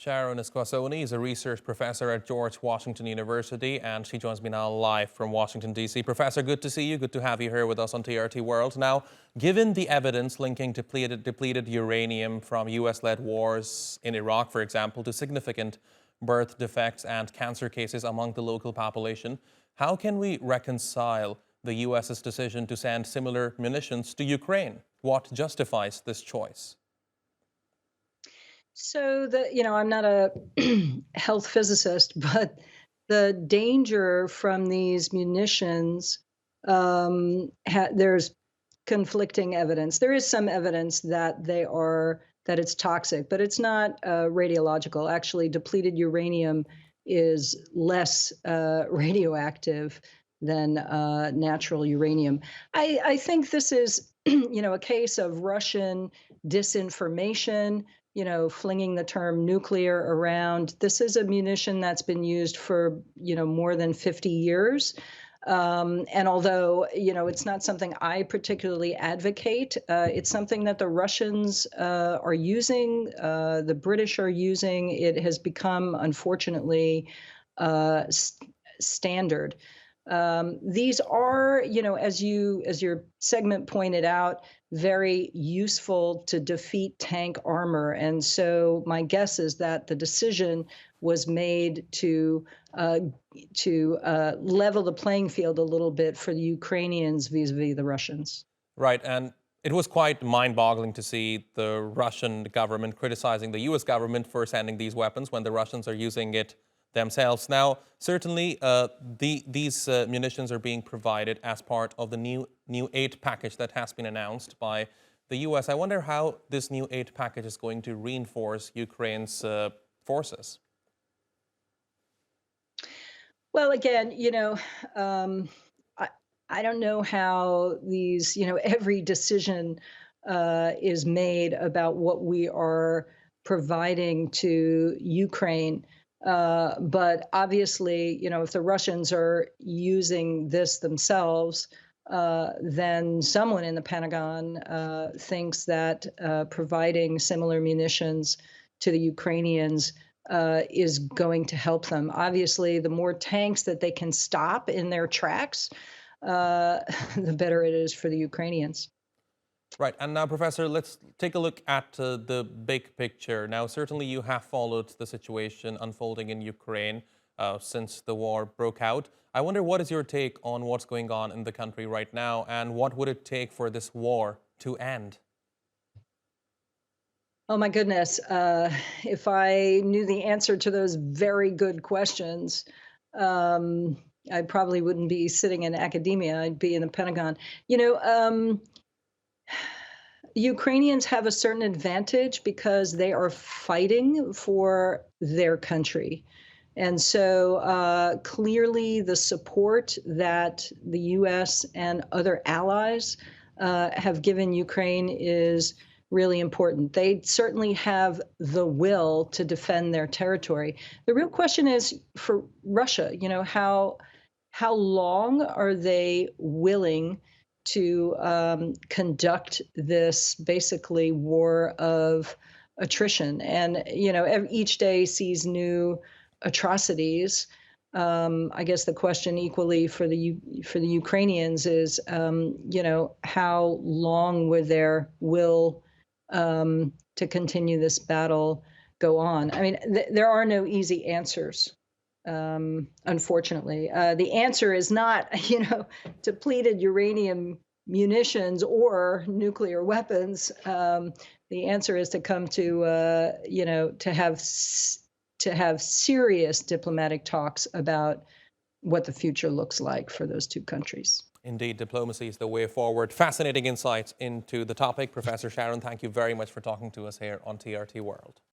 Sharon Squassoni is a research professor at George Washington University, and she joins me now live from Washington, D.C. Professor, good to see you. Good to have you here with us on TRT World. Now, given the evidence linking depleted uranium from U.S.-led wars in Iraq, for example, to significant birth defects and cancer cases among the local population, how can we reconcile the U.S.'s decision to send similar munitions to Ukraine? What justifies this choice? I'm not a health physicist, but the danger from these munitions, there's conflicting evidence. There is some evidence that that it's toxic, but it's not radiological. Actually, depleted uranium is less radioactive than natural uranium. I think this is, a case of Russian disinformation, flinging the term nuclear around. This is a munition that's been used for, more than 50 years. And although, it's not something I particularly advocate, it's something that the Russians are using, the British are using. It has become, unfortunately, standard. These are, as your segment pointed out, very useful to defeat tank armor. And so my guess is that the decision was made uh, to level the playing field a little bit for the Ukrainians vis-a-vis the Russians. Right, and it was quite mind-boggling to see the Russian government criticizing the U.S. government for sending these weapons when the Russians are using it themselves. Now, certainly, these munitions are being provided as part of the new aid package that has been announced by the U.S. I wonder how this new aid package is going to reinforce Ukraine's forces. Well, again, I, I don't know how these, every decision is made about what we are providing to Ukraine. But obviously, if the Russians are using this themselves, then someone in the Pentagon thinks that providing similar munitions to the Ukrainians is going to help them. Obviously, the more tanks that they can stop in their tracks, the better it is for the Ukrainians. Right, and now, Professor, let's take a look at the big picture. Now, certainly you have followed the situation unfolding in Ukraine since the war broke out. I wonder, what is your take on what's going on in the country right now, and what would it take for this war to end? Oh my goodness. If I knew the answer to those very good questions, I probably wouldn't be sitting in academia. I'd be in the Pentagon. Ukrainians have a certain advantage because they are fighting for their country. And so clearly, the support that the US and other allies have given Ukraine is really important. They certainly have the will to defend their territory. The real question is for Russia, how long are they willing to conduct this basically war of attrition? And each day sees new atrocities. I guess the question equally for the Ukrainians is, how long would their will to continue this battle go on? I mean, there are no easy answers. Unfortunately, the answer is not, depleted uranium munitions or nuclear weapons. The answer is to come to, to have serious diplomatic talks about what the future looks like for those two countries. Indeed, diplomacy is the way forward. Fascinating insights into the topic. Professor Sharon, thank you very much for talking to us here on TRT World.